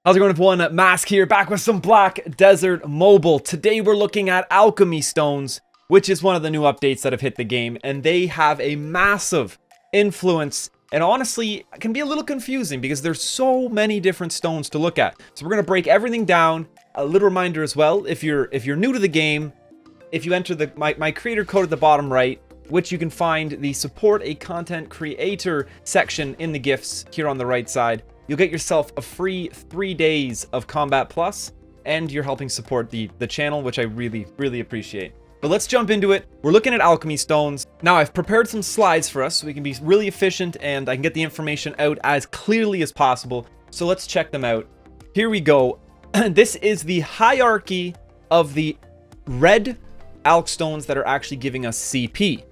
How's it going, everyone? Mask here, back with some Black Desert Mobile. Today we're looking at Alchemy Stones, which is one of the new updates that have hit the game, and they have a massive influence, and honestly, it can be a little confusing because there's so many different stones to look at. So we're going to break everything down. A little reminder as well, if you're new to the game, if you enter my creator code at the bottom right, which you can find the support a content creator section in the gifts here on the right side, you'll get yourself a free 3 days of Combat Plus, and you're helping support the channel, which I really appreciate. But let's jump into it. We're looking at Alchemy Stones. Now, I've prepared some slides for us so we can be really efficient and I can get the information out as clearly as possible. So let's check them out. Here we go. This is the hierarchy of the red Alch Stones that are actually giving us CP.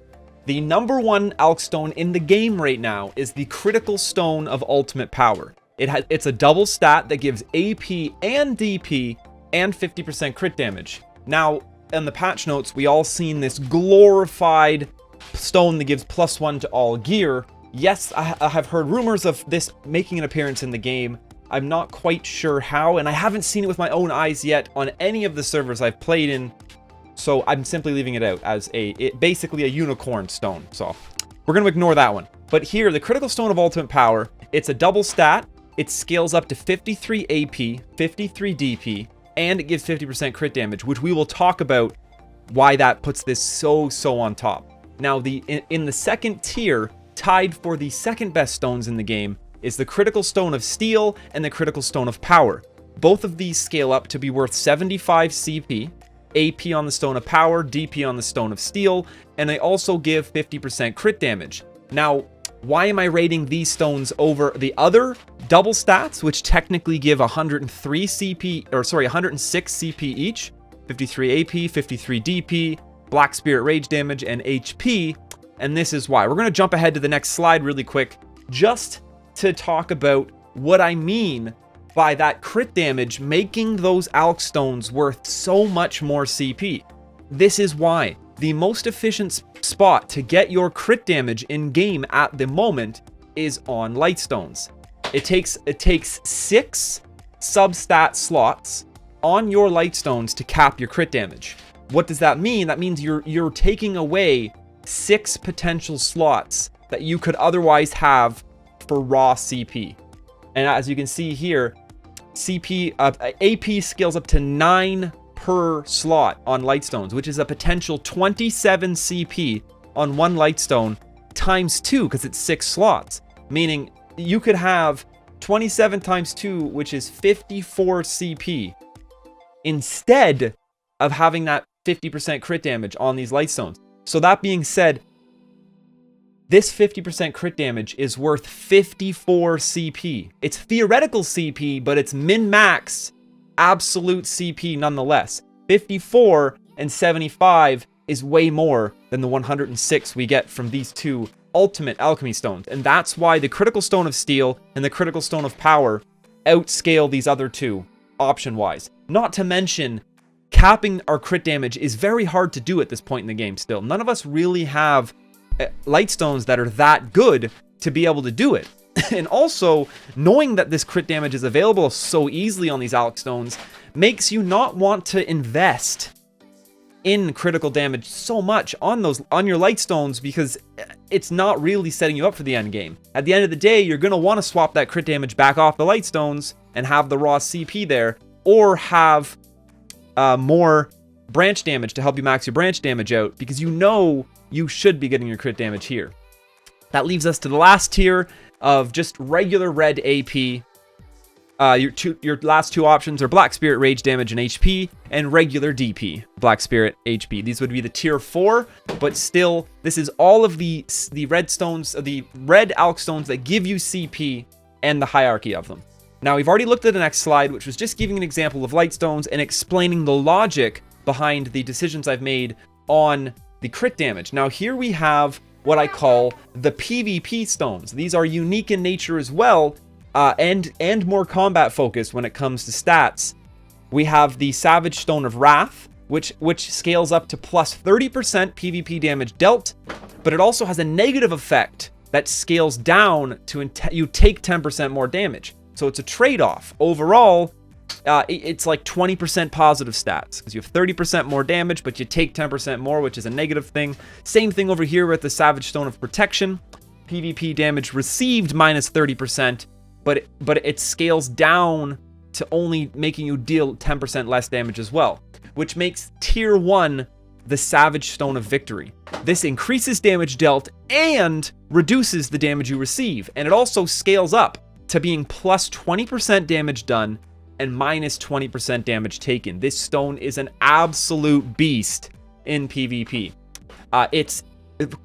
The number one Alch Stone in the game right now is the Critical Stone of Ultimate Power. It's a double stat that gives AP and DP and 50% crit damage. Now, in the patch notes, we all seen this glorified stone that gives +1 to all gear. Yes, I have heard rumors of this making an appearance in the game. I'm not quite sure how, and I haven't seen it with my own eyes yet on any of the servers I've played in. So I'm simply leaving it out as basically a unicorn stone. So we're going to ignore that one. But here, the Critical Stone of Ultimate Power, it's a double stat. It scales up to 53 AP, 53 DP, and it gives 50% crit damage, which we will talk about why that puts this so on top. Now, in the second tier, tied for the second best stones in the game, is the Critical Stone of Steel and the Critical Stone of Power. Both of these scale up to be worth 75 CP, AP on the Stone of Power, DP on the Stone of Steel, and they also give 50% crit damage. Now, why am I rating these stones over the other double stats, which technically give 106 CP each, 53 AP, 53 DP, Black Spirit Rage damage, and HP? And this is why. We're going to jump ahead to the next slide really quick, just to talk about what I mean by that crit damage making those Alch Stones worth so much more CP. This is why. The most efficient spot to get your crit damage in game at the moment is on light stones. It takes 6 substat slots on your light stones to cap your crit damage. What does that mean? That means you're taking away 6 potential slots that you could otherwise have for raw CP. And as you can see here, AP scales up to 9 per slot on lightstones, which is a potential 27 CP on one lightstone times 2 because it's 6 slots, meaning you could have 27 times 2, which is 54 CP, instead of having that 50% crit damage on these lightstones. So that being said, this 50% crit damage is worth 54 CP. It's theoretical CP, but it's min-max absolute CP nonetheless. 54 and 75 is way more than the 106 we get from these two ultimate alchemy stones. And that's why the Critical Stone of Steel and the Critical Stone of Power outscale these other two option-wise. Not to mention, capping our crit damage is very hard to do at this point in the game still. None of us really have light stones that are that good to be able to do it. And also, knowing that this crit damage is available so easily on these Alch Stones makes you not want to invest in critical damage so much on your light stones, because it's not really setting you up for the end game. At the end of the day, you're going to want to swap that crit damage back off the light stones and have the raw CP there, or have more branch damage to help you max your branch damage out, because you know you should be getting your crit damage here. That leaves us to the last tier of just regular red AP. Your last two options are Black Spirit Rage damage and HP, and regular DP, Black Spirit HP. These would be the tier 4, but still, this is all of the red stones, the red Alch Stones that give you CP and the hierarchy of them. Now, we've already looked at the next slide, which was just giving an example of light stones and explaining the logic behind the decisions I've made on the crit damage. Now, here we have what I call the PvP stones. These are unique in nature as well, and more combat focused when it comes to stats. We have the Savage Stone of Wrath, which scales up to plus 30% PvP damage dealt, but it also has a negative effect that scales down to you take 10% more damage. So it's a trade-off. Overall, it's like 20% positive stats because you have 30% more damage, but you take 10% more, which is a negative thing. Same thing over here with the Savage Stone of Protection. PvP damage received minus 30%, but it scales down to only making you deal 10% less damage as well, which makes tier 1 the Savage Stone of Victory. This increases damage dealt and reduces the damage you receive, and it also scales up to being plus 20% damage done and minus 20% damage taken. This stone is an absolute beast in PvP. Its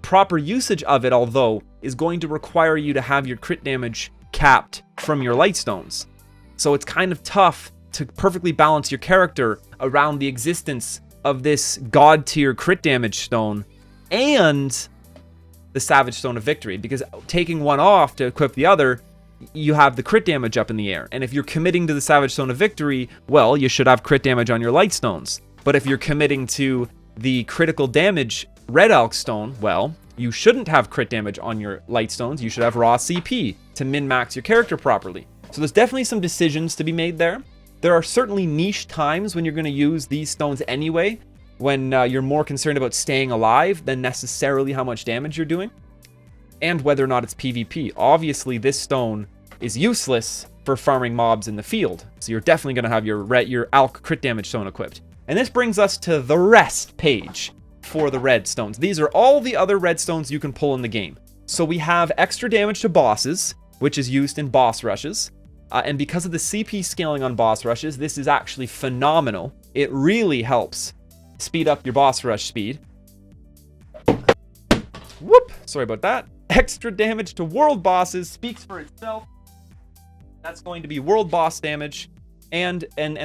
proper usage of it, although, is going to require you to have your crit damage capped from your light stones. So it's kind of tough to perfectly balance your character around the existence of this god tier crit damage stone and the Savage Stone of Victory, because taking one off to equip the other, you have the crit damage up in the air. And if you're committing to the Savage Stone of Victory, well, you should have crit damage on your light stones. But if you're committing to the critical damage Red Elk Stone, well, you shouldn't have crit damage on your light stones. You should have raw CP to min-max your character properly. So there's definitely some decisions to be made there. There are certainly niche times when you're going to use these stones anyway, when you're more concerned about staying alive than necessarily how much damage you're doing, and whether or not it's PvP. Obviously, this stone is useless for farming mobs in the field, so you're definitely going to have your Alch crit damage stone equipped. And this brings us to the rest page for the red stones. These are all the other red stones you can pull in the game. So we have extra damage to bosses, which is used in boss rushes. And because of the CP scaling on boss rushes, this is actually phenomenal. It really helps speed up your boss rush speed. Whoop! Sorry about that. Extra damage to world bosses speaks for itself. That's going to be world boss damage. And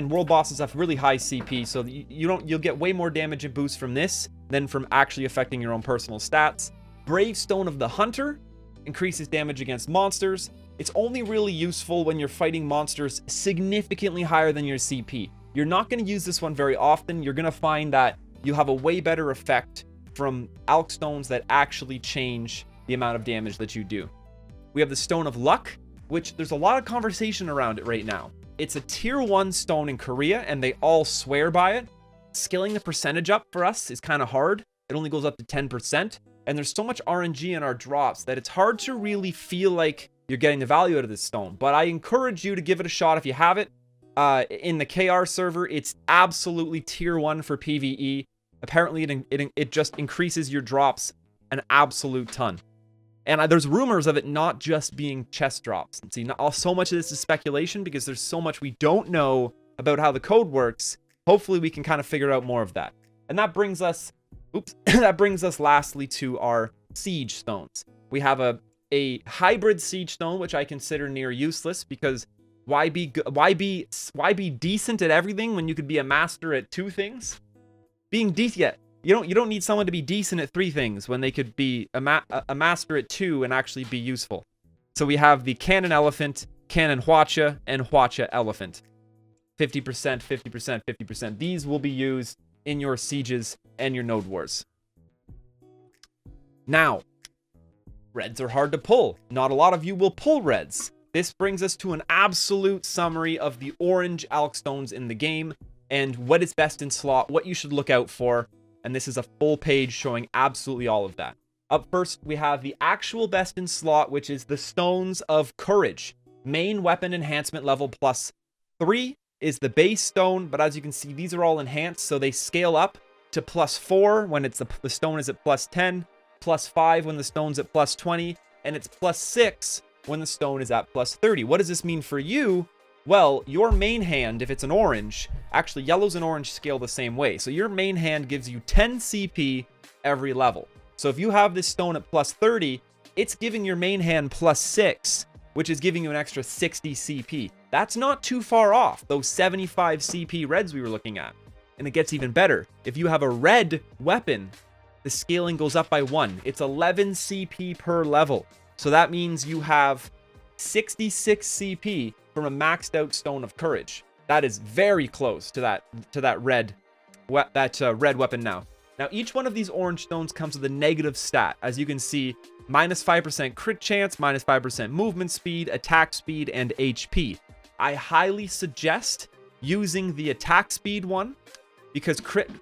world bosses have really high CP, so you'll get way more damage and boost from this than from actually affecting your own personal stats. Brave Stone of the Hunter increases damage against monsters. It's only really useful when you're fighting monsters significantly higher than your CP. You're not going to use this one very often. You're going to find that you have a way better effect from Alch stones that actually change the amount of damage that you do. We have the Stone of Luck, which there's a lot of conversation around it right now. It's a tier 1 stone in Korea, and they all swear by it. Scaling the percentage up for us is kind of hard. It only goes up to 10%, and there's so much RNG in our drops that it's hard to really feel like you're getting the value out of this stone. But I encourage you to give it a shot if you have it. In the KR server, it's absolutely tier 1 for PVE. Apparently, it just increases your drops an absolute ton. And there's rumors of it not just being chest drops. And see, so much of this is speculation because there's so much we don't know about how the code works. Hopefully, we can kind of figure out more of that. And that brings us, that brings us lastly to our siege stones. We have a hybrid siege stone, which I consider near useless because why be decent at everything when you could be a master at 2 things? Being decent, yeah. You don't need someone to be decent at 3 things when they could be a master at 2 and actually be useful. So we have the Cannon Elephant, Cannon Hwacha, and Hwacha Elephant. 50%, 50%, 50%. These will be used in your sieges and your node wars. Now, reds are hard to pull. Not a lot of you will pull reds. This brings us to an absolute summary of the orange Alch stones in the game and what is best in slot, what you should look out for. And this is a full page showing absolutely all of that. Up first, we have the actual best in slot, which is the Stones of Courage. Main weapon enhancement level +3 is the base stone, but as you can see, these are all enhanced, so they scale up to +4 when it's the stone is at +10, +5 when the stone's at +20, and it's +6 when the stone is at +30. What does this mean for you? Well, your main hand, if it's an orange, actually yellows and orange scale the same way. So your main hand gives you 10 CP every level. So if you have this stone at +30, it's giving your main hand +6, which is giving you an extra 60 CP. That's not too far off those 75 CP reds we were looking at. And it gets even better. If you have a red weapon, the scaling goes up by 1. It's 11 CP per level. So that means you have 66 CP from a maxed out Stone of Courage. That is very close to that red weapon now. Now, each one of these orange stones comes with a negative stat. As you can see, minus 5% crit chance, minus 5% movement speed, attack speed, and HP. I highly suggest using the attack speed one, because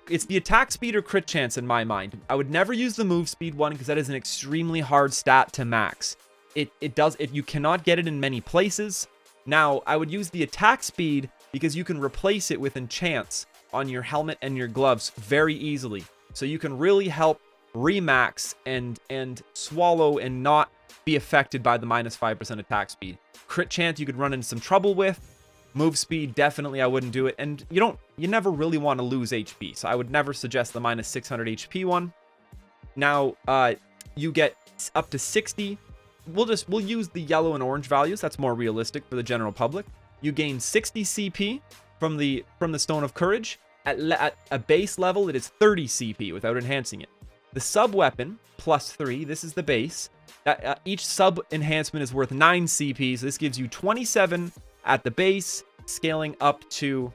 it's the attack speed or crit chance in my mind. I would never use the move speed one because that is an extremely hard stat to max. You cannot get it in many places. Now, I would use the attack speed because you can replace it with enchants on your helmet and your gloves very easily. So you can really help remax and swallow and not be affected by the minus 5% attack speed. Crit chance you could run into some trouble with. Move speed, definitely I wouldn't do it. And you never really want to lose HP. So I would never suggest the minus 600 HP one. Now, you get up to 60. We'll use the yellow and orange values. That's more realistic for the general public. You gain 60 CP from the Stone of Courage. At a base level, it is 30 CP without enhancing it. The sub weapon, plus 3. This is the base. Each sub enhancement is worth 9 CP. So this gives you 27 at the base, scaling up to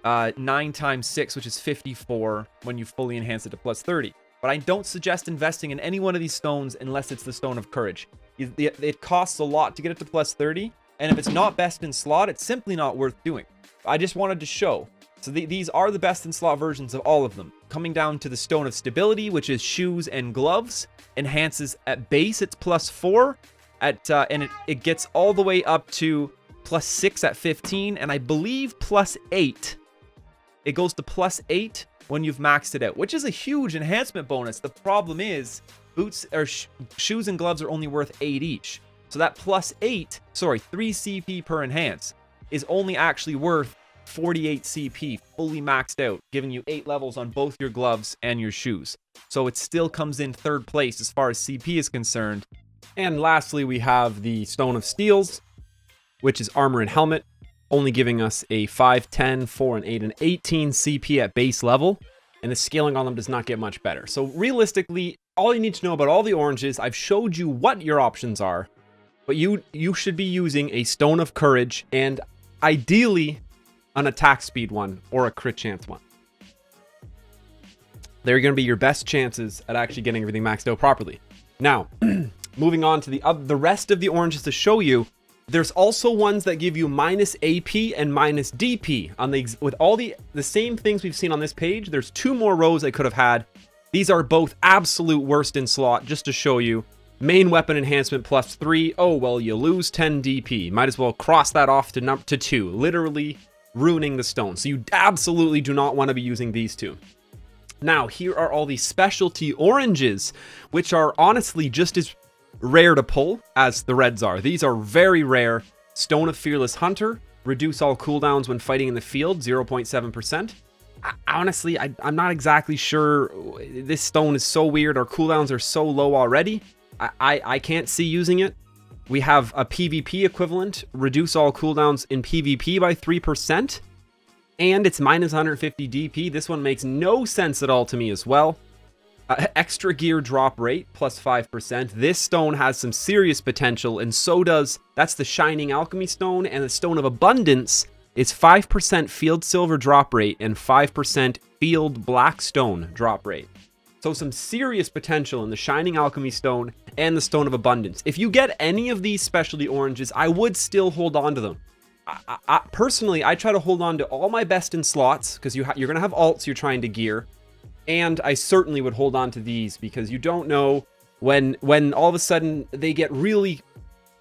9 times 6, which is 54 when you fully enhance it to plus 30. But I don't suggest investing in any one of these stones unless it's the Stone of Courage. It costs a lot to get it to plus 30, and if it's not best in slot, it's simply not worth doing. I just wanted to show. So these are the best in slot versions of all of them. Coming down to the Stone of Stability, which is shoes and gloves, enhances at base, it's plus 4. And it gets all the way up to plus 6 at 15, and I believe plus 8. It goes to plus 8 when you've maxed it out, which is a huge enhancement bonus. The problem is shoes and gloves are only worth 8 each. So that plus 3 CP per enhance is only actually worth 48 CP fully maxed out, giving you 8 levels on both your gloves and your shoes. So it still comes in third place as far as CP is concerned. And lastly, we have the Stone of Steels, which is armor and helmet, only giving us a 5, 10, 4, and 8, and 18 CP at base level. And the scaling on them does not get much better. So realistically, all you need to know about all the oranges, I've showed you what your options are, but you should be using a Stone of Courage and ideally an attack speed one or a crit chance one. They're going to be your best chances at actually getting everything maxed out properly. Now, moving on to the rest of the oranges to show you, there's also ones that give you minus AP and minus DP with all the same things we've seen on this page. There's 2 more rows I could have had. These are both absolute worst in slot, just to show you. Main weapon enhancement plus 3. Oh, well, you lose 10 DP. Might as well cross that off to 2, literally ruining the stone. So you absolutely do not want to be using these 2. Now, here are all these specialty oranges, which are honestly just as rare to pull as the reds are. These are very rare. Stone of Fearless Hunter, reduce all cooldowns when fighting in the field, 0.7%. Honestly, I'm not exactly sure. This stone is so weird. Our cooldowns are so low already. I can't see using it. We have a PvP equivalent, reduce all cooldowns in PvP by 3%. And it's minus 150 DP. This one makes no sense at all to me as well. Extra gear drop rate, plus 5%. This stone has some serious potential, and so does, that's the Shining Alchemy Stone, and the Stone of Abundance is 5% field silver drop rate and 5% field black stone drop rate. So some serious potential in the Shining Alchemy Stone and the Stone of Abundance. If you get any of these specialty oranges, I would still hold on to them. Personally, I try to hold on to all my best in slots, because you're going to have alts you're trying to gear. And I certainly would hold on to these, because you don't know when all of a sudden they get really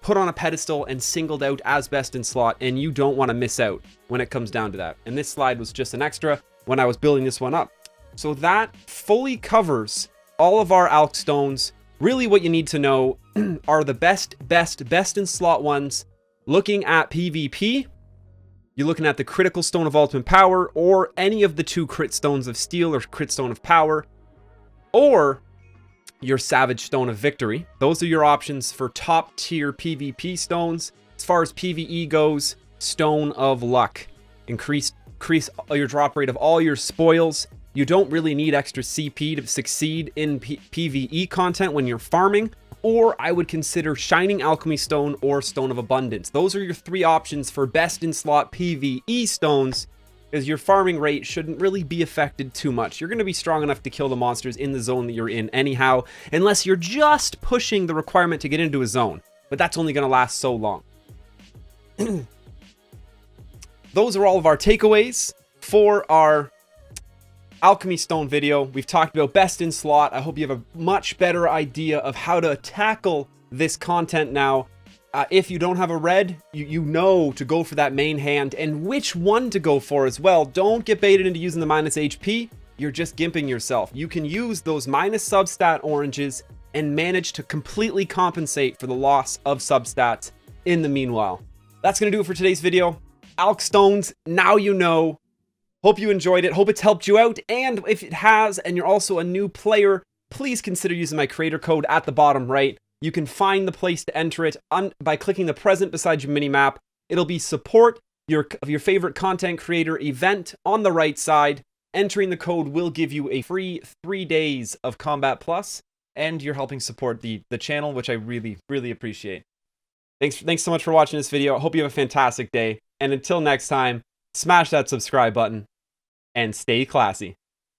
put on a pedestal and singled out as best in slot, and you don't want to miss out when it comes down to that. And this slide was just an extra when I was building this one up. So that fully covers all of our Alch stones. Really what you need to know are the best in slot ones. Looking at PvP, you're looking at the Critical Stone of Ultimate Power, or any of the 2 Crit Stones of Steel or Crit Stone of Power, or your Savage Stone of Victory. Those are your options for top tier PvP stones. As far as PvE goes, Stone of Luck. Increase your drop rate of all your spoils. You don't really need extra CP to succeed in PvE content when you're farming. Or I would consider Shining Alchemy Stone or Stone of Abundance. Those are your 3 options for best in slot PvE stones. because your farming rate shouldn't really be affected too much. You're going to be strong enough to kill the monsters in the zone that you're in anyhow, unless you're just pushing the requirement to get into a zone. But that's only going to last so long. Those are all of our takeaways for our Alchemy Stone video. We've talked about best in slot. I hope you have a much better idea of how to tackle this content now. If you don't have a red, you know to go for that main hand and which one to go for as well. Don't get baited into using the minus HP. You're just gimping yourself. You can use those minus substat oranges and manage to completely compensate for the loss of substats in the meanwhile. That's going to do it for today's video. Alch Stones, now you know. Hope you enjoyed it. Hope it's helped you out. And if it has, and you're also a new player, please consider using my creator code at the bottom right. You can find the place to enter it by clicking the present beside your minimap. It'll be support your favorite content creator event on the right side. Entering the code will give you a free 3 days of Combat Plus, and you're helping support the channel, which I really, really appreciate. Thanks so much for watching this video. I hope you have a fantastic day. And until next time, smash that subscribe button and stay classy.